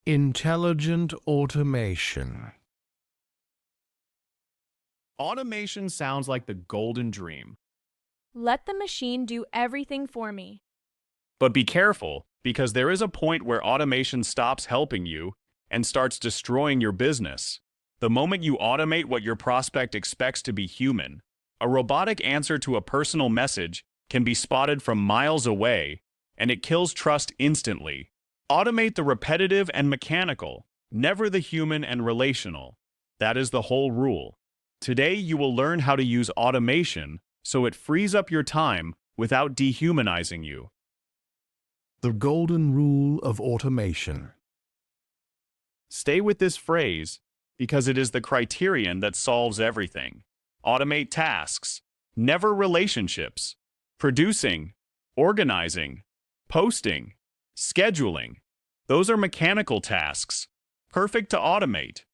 Intelligent automation. Automation sounds like the golden dream. Let the machine do everything for me. But be careful, because there is a point where automation stops helping you and starts destroying your business. The moment you automate what your prospect expects to be human, a robotic answer to a personal message can be spotted from miles away, and it kills trust instantly. Automate the repetitive and mechanical, never the human and relational. That is the whole rule. Today, you will learn how to use automation so it frees up your time without dehumanizing you. The golden rule of automation. Stay with this phrase because it is the criterion that solves everything. Automate tasks, never relationships. Producing, organizing, posting, scheduling. Those are mechanical tasks, perfect to automate.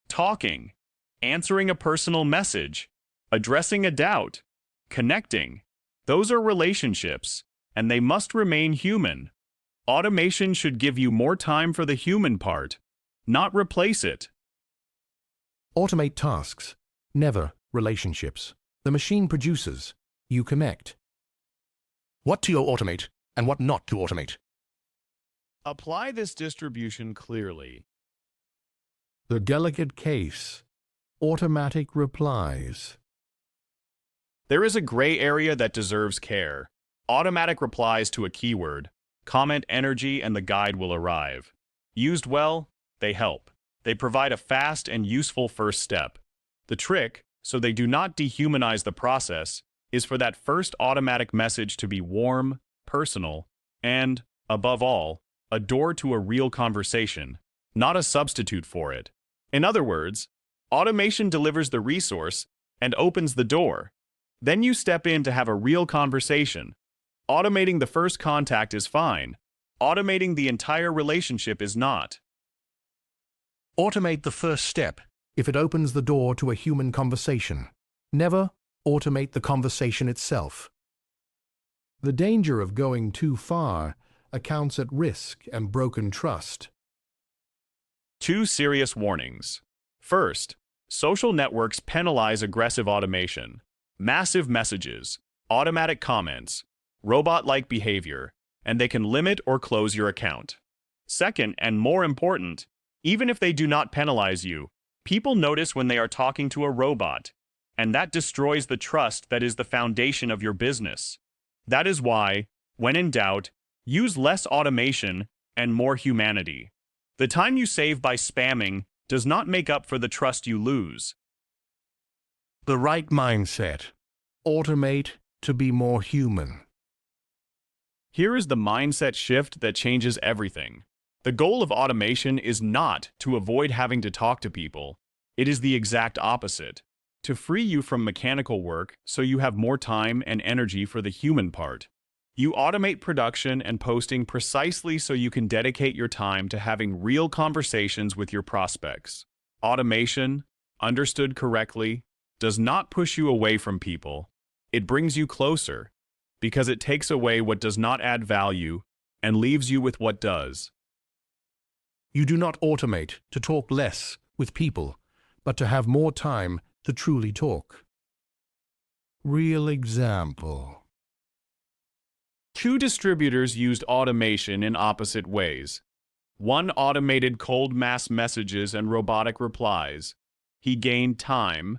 Talking, answering a personal message, addressing a doubt, connecting. Those are relationships, and they must remain human. Automation should give you more time for the human part, not replace it. Automate tasks, never relationships. The machine produces, you connect. What to automate and what not to automate. Apply this distribution clearly. The delicate case. Automatic replies. There is a gray area that deserves care. Automatic replies to a keyword. Comment energy and the guide will arrive. Used well, they help. They provide a fast and useful first step. The trick, so they do not dehumanize the process, is for that first automatic message to be warm, personal, and, above all, a door to a real conversation, not a substitute for it. In other words, automation delivers the resource and opens the door. Then you step in to have a real conversation. Automating the first contact is fine. Automating the entire relationship is not. Automate the first step if it opens the door to a human conversation. Never automate the conversation itself. The danger of going too far accounts at risk and broken trust. 2 serious warnings. First, social networks penalize aggressive automation. Massive messages, automatic comments, robot-like behavior, and they can limit or close your account. Second, and more important, even if they do not penalize you, people notice when they are talking to a robot, and that destroys the trust that is the foundation of your business. That is why, when in doubt, use less automation and more humanity. The time you save by spamming does not make up for the trust you lose. The right mindset. Automate to be more human. Here is the mindset shift that changes everything. The goal of automation is not to avoid having to talk to people. It is the exact opposite. To free you from mechanical work so you have more time and energy for the human part. You automate production and posting precisely so you can dedicate your time to having real conversations with your prospects. Automation, understood correctly, does not push you away from people. It brings you closer, because it takes away what does not add value and leaves you with what does. You do not automate to talk less with people, but to have more time to truly talk. Real example. 2 distributors used automation in opposite ways. One automated cold mass messages and robotic replies. He gained time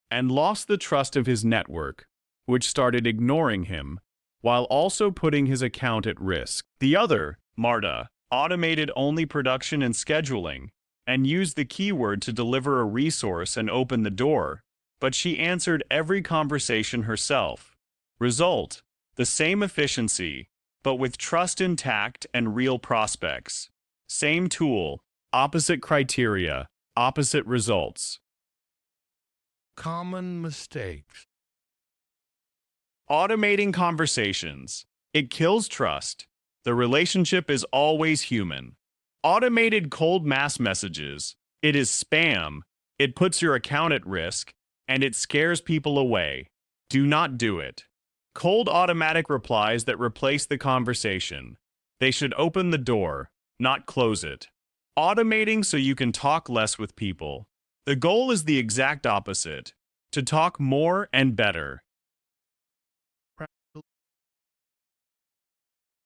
and lost the trust of his network, which started ignoring him, while also putting his account at risk. The other, Marta, automated only production and scheduling, and used the keyword to deliver a resource and open the door, but she answered every conversation herself. Result: the same efficiency, but with trust intact and real prospects. Same tool, opposite criteria, opposite results. Common mistakes. Automating conversations. It kills trust. The relationship is always human. Automated cold mass messages. It is spam. It puts your account at risk, and it scares people away. Do not do it. Cold automatic replies that replace the conversation. They should open the door, not close it. Automating so you can talk less with people. The goal is the exact opposite, to talk more and better.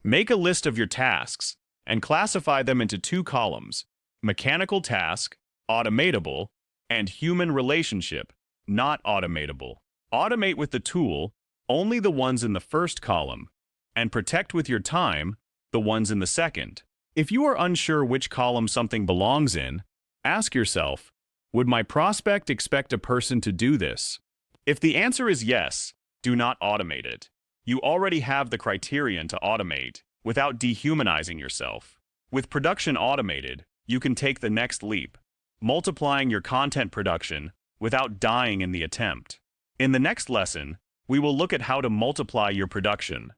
Make a list of your tasks and classify them into two columns: mechanical task, automatable, and human relationship, not automatable. Automate with the tool only the ones in the first column, and protect with your time the ones in the second. If you are unsure which column something belongs in, ask yourself, would my prospect expect a person to do this? If the answer is yes, do not automate it. You already have the criterion to automate without dehumanizing yourself. With production automated, you can take the next leap, multiplying your content production without dying in the attempt. In the next lesson, we will look at how to multiply your production.